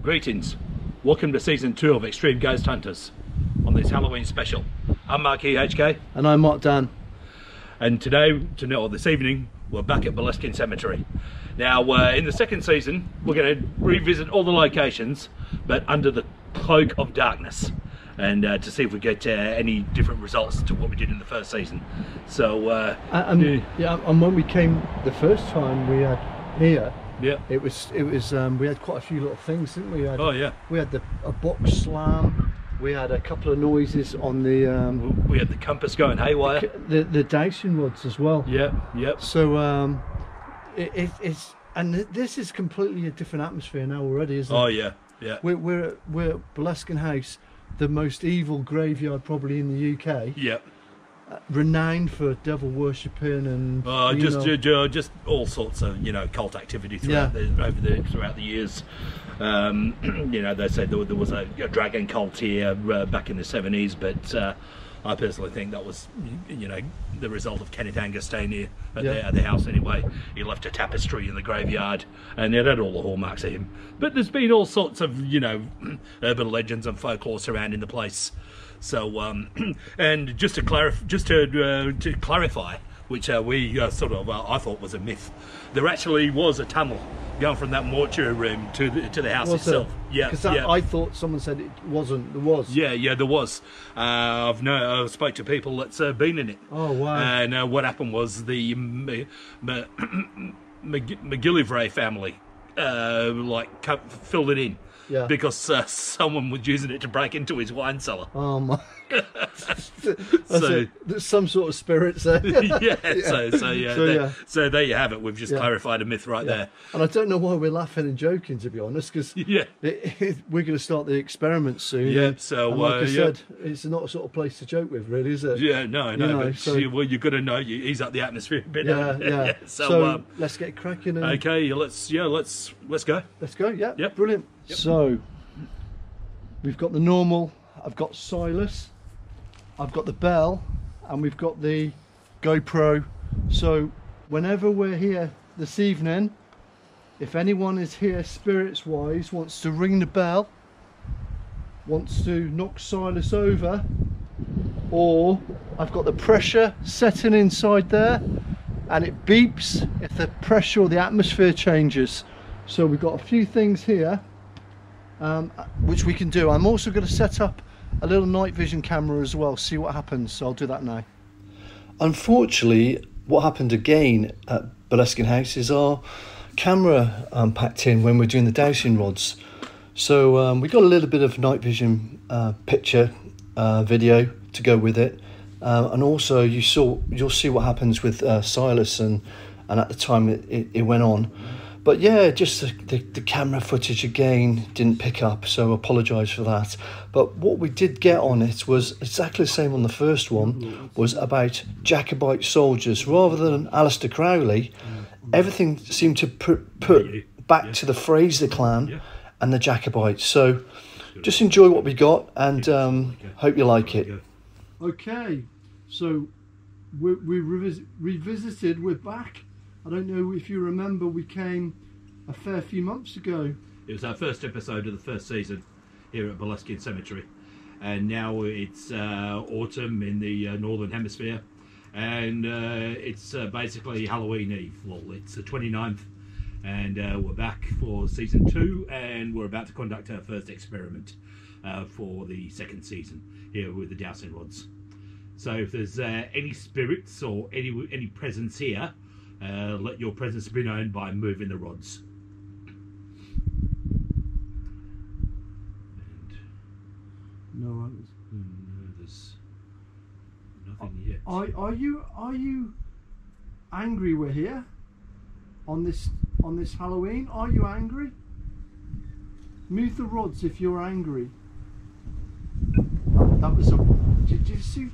Greetings, welcome to season 2 of Extreme Ghost Hunters on this Halloween special. I'm Mark HK. And I'm Mark Dan. And this evening, we're back at Boleskine Cemetery. Now, in the second season, we're going to revisit all the locations, but under the cloak of darkness, and to see if we get any different results to what we did in the first season. So, and when we came the first time we had here, yeah, it was we had quite a few little things, didn't we? We had a box slam. We had a couple of noises on the we had the compass going haywire, the dowsing rods as well. Yep. So it's this is completely a different atmosphere now already, isn't it? Oh yeah. We're at Boleskine House, the most evil graveyard probably in the UK. Yep. Renowned for devil worshipping and just all sorts of cult activity throughout the years. They said there was a dragon cult here back in the 70s, but I personally think that was the result of Kenneth Angus staying here at the house anyway. He left a tapestry in the graveyard and it had all the hallmarks of him. But there's been all sorts of urban legends and folklore surrounding the place. So and just to clarify, which we I thought was a myth, there actually was a tunnel going from that mortuary room to the house itself. Yeah, because I thought someone said it wasn't. There was. Yeah, there was. I've spoke to people that's been in it. Oh wow! And what happened was the McGillivray family filled it in. Yeah. Because someone was using it to break into his wine cellar. Oh my! There's some sort of spirits there. So there you have it. We've just clarified a myth right there. And I don't know why we're laughing and joking, to be honest, because we're going to start the experiment soon. Yeah. So like I said, it's not a sort of place to joke with, really, is it? Yeah. No. But you've got to know he's up the atmosphere a bit. Yeah. So let's get cracking. Okay. Let's go. Let's go. Yeah. Yep. Brilliant. Yep. So we've got the normal. I've got Silas, I've got the bell, and we've got the GoPro. So whenever we're here this evening, if anyone is here spirits wise, wants to ring the bell, wants to knock Silas over, or I've got the pressure setting inside there and it beeps if the pressure or the atmosphere changes. So we've got a few things here which we can do. I'm also going to set up a little night vision camera as well, see what happens. So I'll do that now. Unfortunately, what happened again at Boleskine House is our camera packed in when we're doing the dowsing rods. So we got a little bit of night vision picture video to go with it, and also you'll see what happens with Silas and at the time it went on. But yeah, just the camera footage again didn't pick up, so I apologise for that. But what we did get on it was exactly the same on the first one, was about Jacobite soldiers. Rather than Aleister Crowley, everything seemed to put back to the Fraser clan and the Jacobites. So just enjoy what we got and hope you like it. Okay, so we revisited, we're back. I don't know if you remember, we came a fair few months ago. It was our first episode of the first season here at Boleskine Cemetery, and now it's autumn in the northern hemisphere, and it's basically Halloween Eve. Well, it's the 29th, and we're back for season 2, and we're about to conduct our first experiment for the second season here with the dowsing rods. So if there's any spirits or any presence here, let your presence be known by moving the rods. No, there's nothing yet. Are you angry we're here on this on this Halloween. Are you angry? Move the rods if you're angry. That was a... Did you see?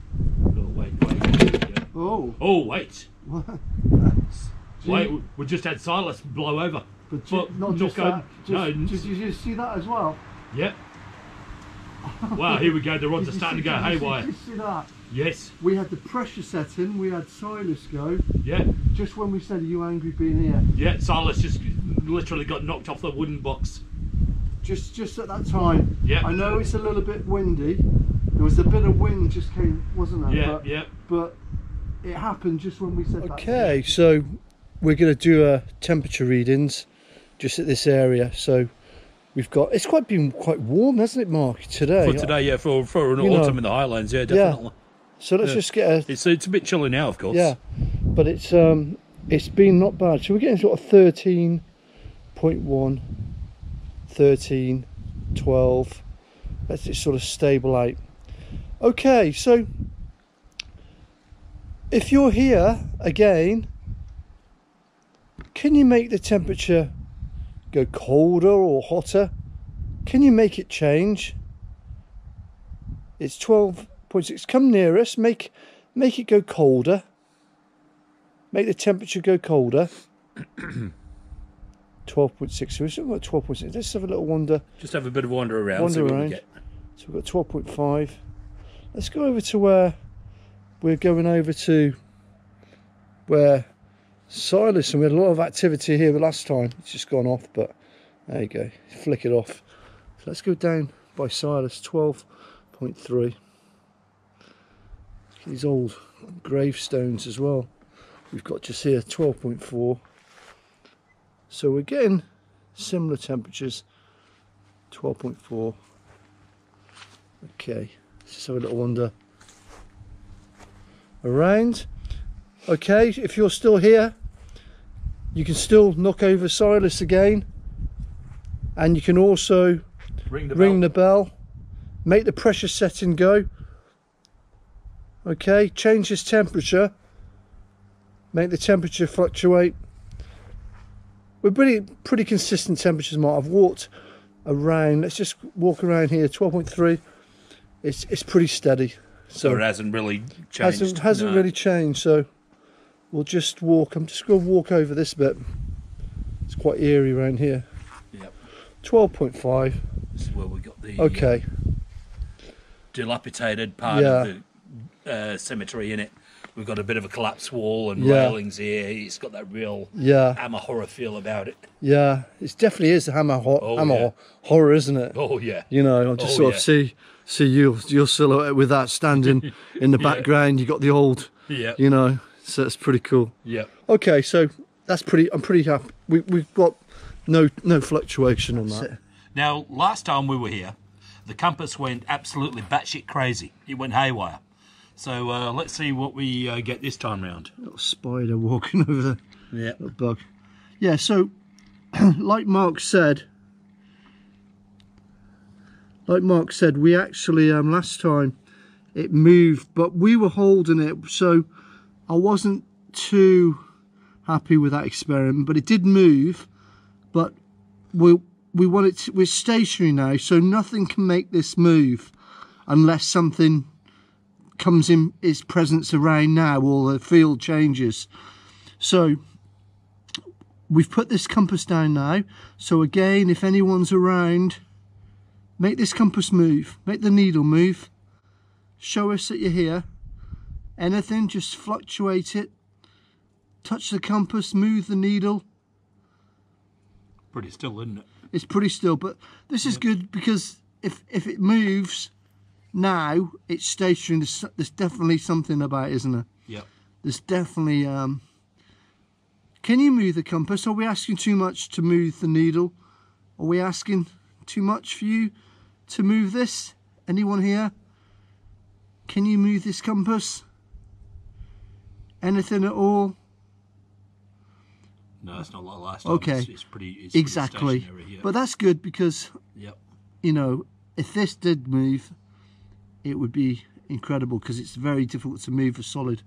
Oh, wait. Yeah. Oh. Oh, wait. What? Wait, we just had Silas blow over. But not just that. Did you see that as well? Yep. Wow, here we go. The rods are starting to go haywire. Did you see that? Yes. We had the pressure setting. We had Silas go. Yeah. Just when we said, "Are you angry being here?" Yeah. Silas just literally got knocked off the wooden box. Just at that time. Yeah. I know it's a little bit windy. There was a bit of wind just came, wasn't there? Yeah. But, Yeah. But it happened just when we said that. Okay, so we're going to do temperature readings just at this area. So we've got, it's been quite warm, hasn't it, Mark, today? For today, yeah, for an autumn in the Highlands, yeah, definitely. Yeah. So let's just get a... It's a bit chilly now, of course. Yeah, but it's been not bad. So we're getting sort of 13.1, 13, 12. Let's just sort of stable out. Okay, so if you're here again, can you make the temperature go colder or hotter? Can you make it change? It's 12.6. Come near us. Make it go colder. Make the temperature go colder. 12.6. So we've got 12.6. Let's have a little wander. Just have a bit of wander around. See what we get. So we've got 12.5. Let's go over to where we're going over to where Silas, and we had a lot of activity here the last time. It's just gone off, but there you go. Flick it off. So let's go down by Silas, 12.3. These old gravestones as well. We've got just here 12.4. So we're getting similar temperatures. 12.4. Okay, let's just have a little wander around. Okay, if you're still here, you can still knock over Silas again, and you can also ring the bell, make the pressure setting go. Okay, change his temperature, make the temperature fluctuate. We're pretty consistent temperatures, Mark. I've walked around, let's just walk around here. 12.3. It's pretty steady. So it hasn't really changed. Hasn't really changed. So we'll just walk. I'm just going to walk over this bit. It's quite eerie around here. Yep. 12.5. This is where we got the dilapidated part of the cemetery in it. We've got a bit of a collapsed wall and railings here. It's got that real Hammer horror feel about it. Yeah, it definitely is a Hammer horror, isn't it? Oh yeah. You know, I just sort of see your silhouette with that standing in the background. You got the old, you know, so it's pretty cool. Yeah. Okay, so that's pretty. I'm pretty happy. We've got no fluctuation on that. Now, last time we were here, the compass went absolutely batshit crazy. It went haywire. So let's see what we get this time round. Little spider walking over there. Yeah. Little bug. Yeah. So, like Mark said, we actually last time it moved, but we were holding it, so I wasn't too happy with that experiment. But it did move. But we're stationary now, so nothing can make this move unless something comes in its presence around now, or the field changes. So we've put this compass down now. So again, if anyone's around, make this compass move, make the needle move, show us that you're here. Anything, just fluctuate it, touch the compass, move the needle. Pretty still, isn't it? It's pretty still, but this is good because if it moves now, it's stationary. There's definitely something about it, isn't there? Yep. There's definitely can you move the compass? Are we asking too much to move the needle? Are we asking too much for you to move this? Anyone here? Can you move this compass? Anything at all? No, it's not like last time. Okay. It's pretty exactly. Stationary here. But that's good because you know, if this did move, it would be incredible because it's very difficult to move a solid.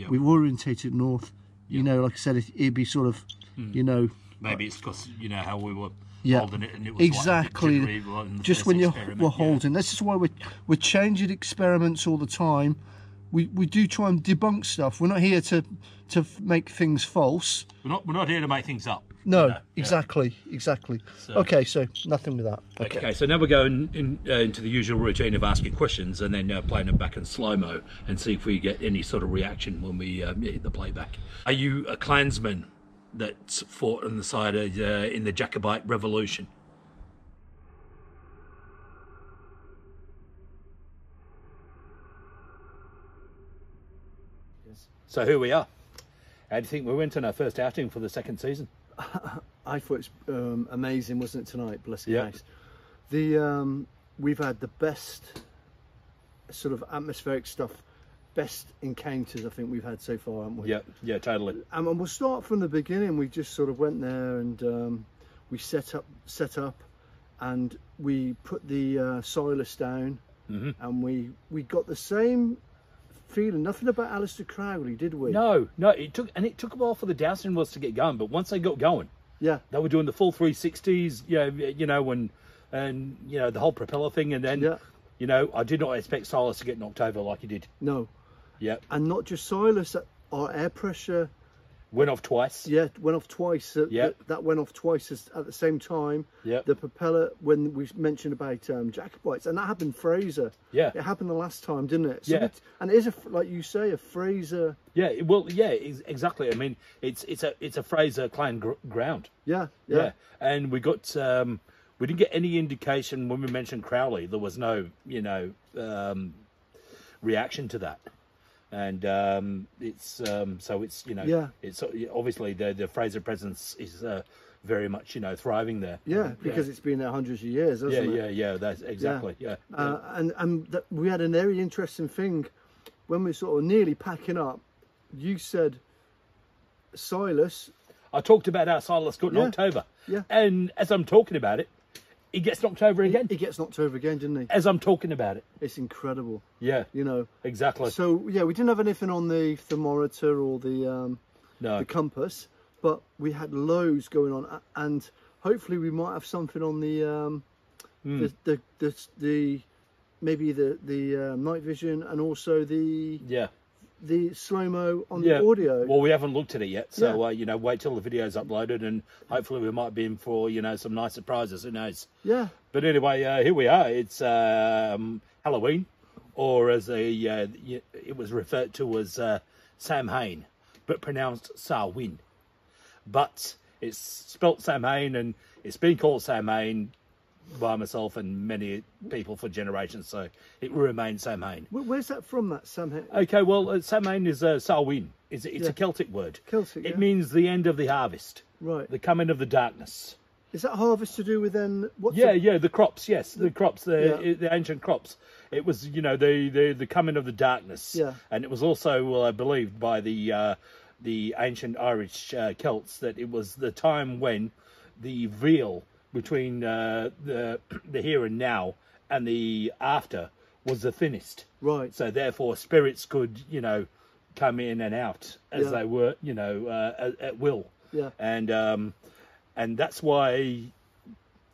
We've orientated north. You know, like I said, it'd be sort of, you know, Maybe it's because you know how we were Yeah, holding it, and it was exactly. like a bit jittery in the Just first when you're experiment, we're holding. This is why we're changing experiments all the time. We do try and debunk stuff. We're not here to make things false. We're not here to make things up. No, you know? exactly. So, Okay, so nothing with that. Okay, so now we're going into the usual routine of asking questions and then playing them back in slow-mo and see if we get any sort of reaction when we hit the playback. Are you a Klansman that fought on the side of in the Jacobite Revolution? Yes. So here we are. How do you think we went on our first outing for the second season? I thought it was amazing, wasn't it, tonight? Blessing Yeah. House. We've had the best sort of atmospheric stuff, best encounters I think we've had so far, haven't we? Yeah, totally. And we'll start from the beginning. We just sort of went there and we set up, and we put the Silas down, and we got the same feeling. Nothing about Alistair Crowley, did we? No, it took a while for the dowsing rods to get going, but once they got going, Yeah. they were doing the full 360s, and the whole propeller thing, and then I did not expect Silas to get knocked over like he did. No. Yeah. And not just Silas, our air pressure Went off twice. Yeah, went off twice. Yeah. That went off twice at the same time. Yeah. The propeller, when we mentioned about Jacobites, and that happened Fraser. Yeah. It happened the last time, didn't it? So Yeah. and it is, like you say, a Fraser. Yeah, well, yeah, exactly. I mean, it's a Fraser clan ground. Yeah. And we got we didn't get any indication when we mentioned Crowley. There was no reaction to that. And it's it's obviously the Fraser presence is very much thriving there. Yeah, because it's been there hundreds of years, hasn't it? Yeah, that's exactly. Yeah. We had a very interesting thing when we were sort of nearly packing up. You said Silas. I talked about how Silas got knocked over. Yeah. And as I'm talking about it, he gets knocked over again. He gets knocked over again, didn't he? As I'm talking about it. It's incredible. Yeah. Exactly. So yeah, we didn't have anything on the thermometer or the compass, but we had loads going on, and hopefully we might have something on the maybe the night vision, and also the slow-mo on the audio. Well, we haven't looked at it yet, so wait till the video's uploaded, and hopefully we might be in for some nice surprises. Who knows? Yeah. But anyway, here we are. It's Halloween, or as it was referred to as Samhain, but pronounced Samhain. But it's spelt Samhain, and it's been called Samhain by myself and many people for generations, so it will remain Samhain. Where's that from, that Samhain? Okay, well, Samhain is Samhain. It's a Celtic word. Celtic, It means the end of the harvest. Right. The coming of the darkness. Is that harvest to do with then? The crops. Yes, the crops. The ancient crops. It was the coming of the darkness. Yeah. And it was also believed by the ancient Irish Celts that it was the time when the veil between the here and now and the after was the thinnest. Right. So therefore spirits could, come in and out as they were, at will. Yeah. And that's why,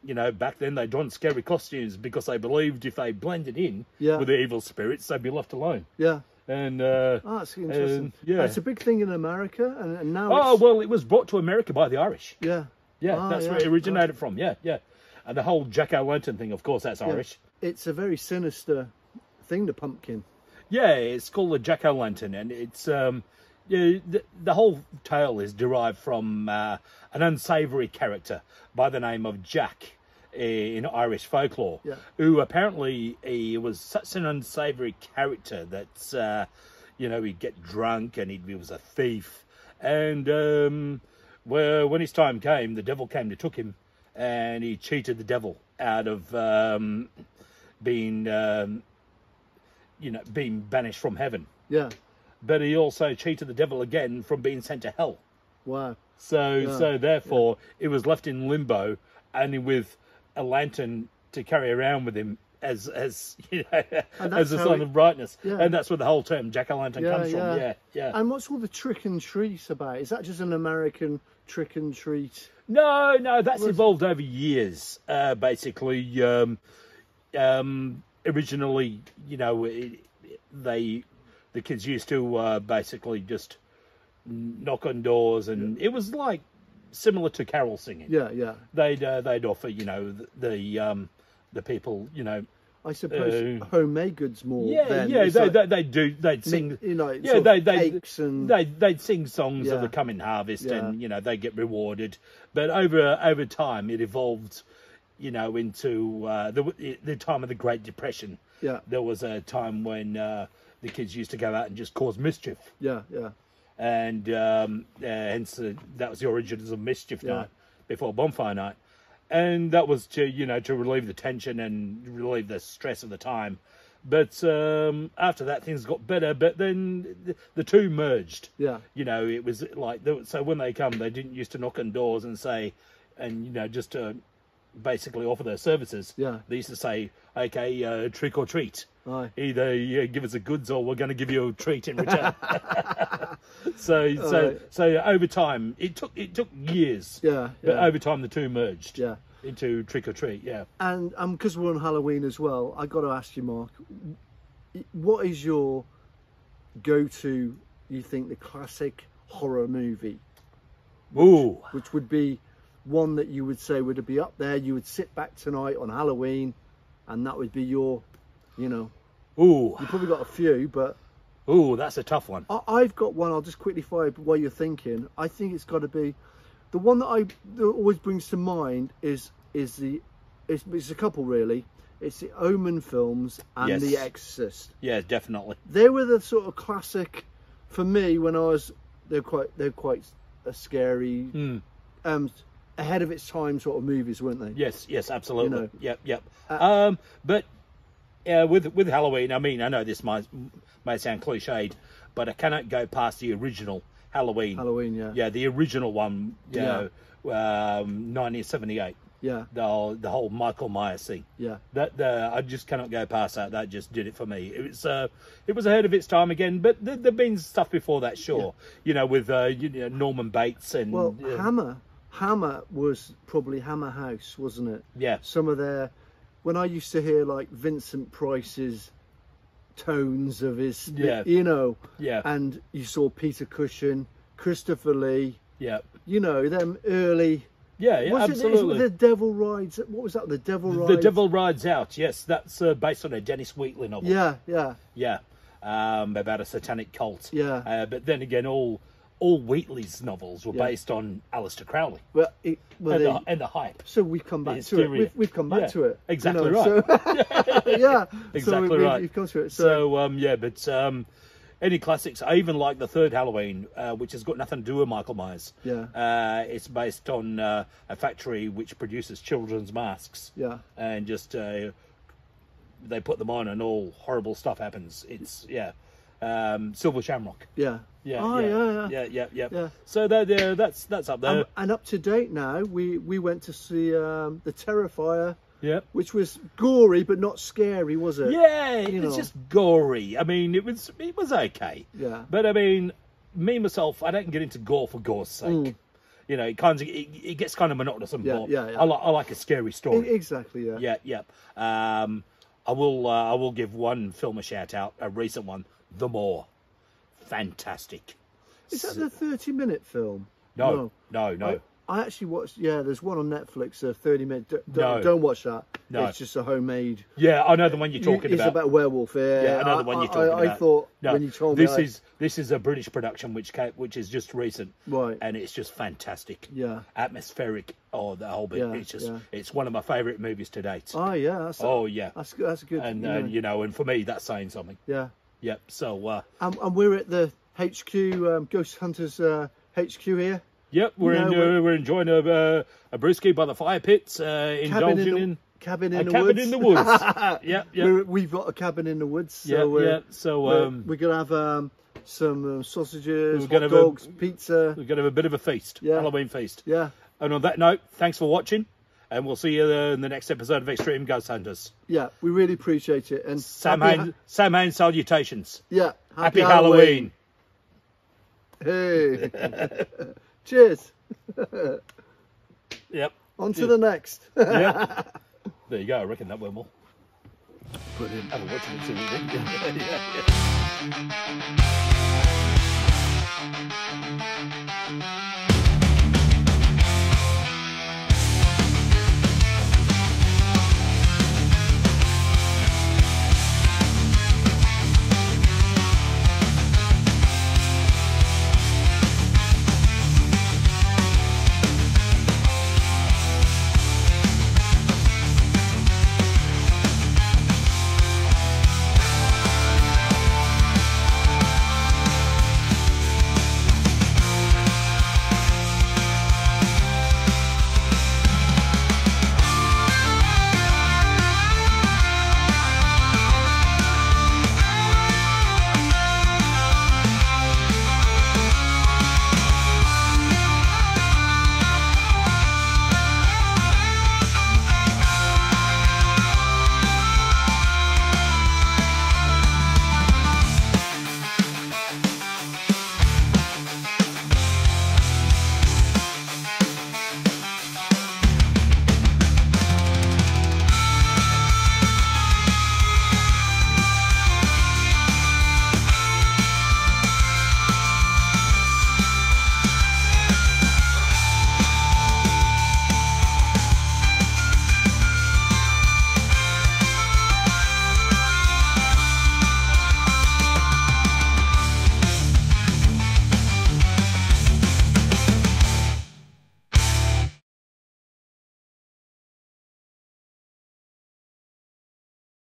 back then they donned scary costumes, because they believed if they blended in with the evil spirits, they'd be left alone. Yeah. And that's interesting. It's a big thing in America, and now. Oh well, it was brought to America by the Irish. Yeah. Yeah, that's where it originated from. Yeah. And the whole jack-o'-lantern thing, of course, that's Irish. It's a very sinister thing, the pumpkin. Yeah, it's called the jack-o'-lantern, and it's the whole tale is derived from an unsavoury character by the name of Jack in Irish folklore, who apparently he was such an unsavoury character that he'd get drunk and he was a thief, and when his time came, the devil came to took him, and he cheated the devil out of being banished from heaven. Yeah. But he also cheated the devil again from being sent to hell. Wow. So therefore, it was left in limbo, only with a lantern to carry around with him as a sign of brightness. Yeah. And that's where the whole term jack-o'-lantern comes from. Yeah. And what's all the trick and treat about? Is that just an American trick and treat? No, that's evolved over years. Basically, originally, you know, the kids used to basically just knock on doors, and it was like similar to carol singing. Yeah. They'd offer, you know, the people, you know. I suppose homemade goods more. Yeah, they'd sing, you know, cakes and they'd sing songs of the coming harvest, and you know they get rewarded. But over time, it evolved, you know, into the time of the Great Depression. Yeah, there was a time when the kids used to go out and just cause mischief. Yeah. And hence that was the origins of Mischief Night before Bonfire Night. And that was to, you know, to relieve the tension and relieve the stress of the time. But after that, things got better. But then the two merged. Yeah. You know, it was like, so when they come, they didn't used to knock on doors and say, and, you know, just to basically offer their services. Yeah. They used to say, okay, trick or treat. Aye. Either give us the goods or we're going to give you a treat in return. So over time, it took years. Yeah. But over time, the two merged. Yeah. Into trick or treat. Yeah. And because we're on Halloween as well, I got to ask you, Mark, what is your go-to? You think the classic horror movie? Ooh. Which would be one that you would say would be up there. You would sit back tonight on Halloween, and that would be your, you know. Ooh. You probably got a few, but. Ooh, that's a tough one. I've got one. I'll just quickly fire while you're thinking. I think it's got to be the one that always brings to mind is it's a couple really. It's the Omen films and Yes. The Exorcist. Yeah, definitely. They were the sort of classic for me when I was. They're quite a scary, ahead of its time sort of movies, weren't they? Yes, absolutely. You know. Yep. But with Halloween, I mean, I know this may sound cliched, but I cannot go past the original Halloween. Halloween, Yeah, the original one, you know, 1978. Yeah. The whole Michael Myers thing. Yeah. I just cannot go past that. That just did it for me. It was ahead of its time again, but there've been stuff before that, sure. Yeah. You know, with you know, Norman Bates and Hammer was probably Hammer House, wasn't it? Yeah. Some of their, when I used to hear like Vincent Price's tones of his, you know, and you saw Peter Cushing, Christopher Lee, you know, them early. Yeah, absolutely. The Devil Rides. What was that? The Devil Rides. The Devil Rides Out. Yes, that's based on a Dennis Wheatley novel. Yeah. About a satanic cult. Yeah. But then again, all Wheatley's novels were based on Aleister Crowley. Well, and the hype. So we've come back to it. We've come back to it. Exactly, you know, right. So, yeah. Exactly right. We've come to it. So any classics, I even like the third Halloween, which has got nothing to do with Michael Myers. Yeah. It's based on a factory which produces children's masks. Yeah. And just they put them on and all horrible stuff happens. It's Silver Shamrock. Yeah. Yeah. So that's up there. And up to date now, we went to see the Terrifier. Yeah, which was gory but not scary, was it? Yeah, it was just gory. I mean, it was okay. Yeah, but I mean, me myself, I don't get into gore for gore's sake. You know, it gets kind of monotonous and boring. I like a scary story. Exactly. Yeah. I will give one film a shout out, a recent one, The Moor. Fantastic. Is that the 30-minute film? No. I actually watched. Yeah, there's one on Netflix, 30-minute. Don't watch that. No, it's just a homemade. Yeah, I know the one you're talking about. It's about a werewolf. Yeah, I know the one you're talking about. I thought when you told me this is a British production which is just recent, right? And it's just fantastic. Yeah, atmospheric. Oh, the whole bit. It's one of my favourite movies to date. Oh yeah. That's good. And you know, and for me, that's saying something. Yeah. Yep. So. And we're at the HQ Ghost Hunters HQ here. Yep, we're enjoying a brewski by the fire pits, indulging in cabin in the woods. Yep. We've got a cabin in the woods. So So we're gonna have some sausages, hot dogs, pizza. We're gonna have a bit of a feast, Halloween feast. Yeah. And on that note, thanks for watching, and we'll see you in the next episode of Extreme Ghost Hunters. Yeah, we really appreciate it. And Sam Hain salutations. Yeah. Happy Halloween. Hey. Cheers. Yep. On to the next. Yeah. There you go. I reckon that went well. Brilliant. Have a watch and see what you think. Yeah, yeah.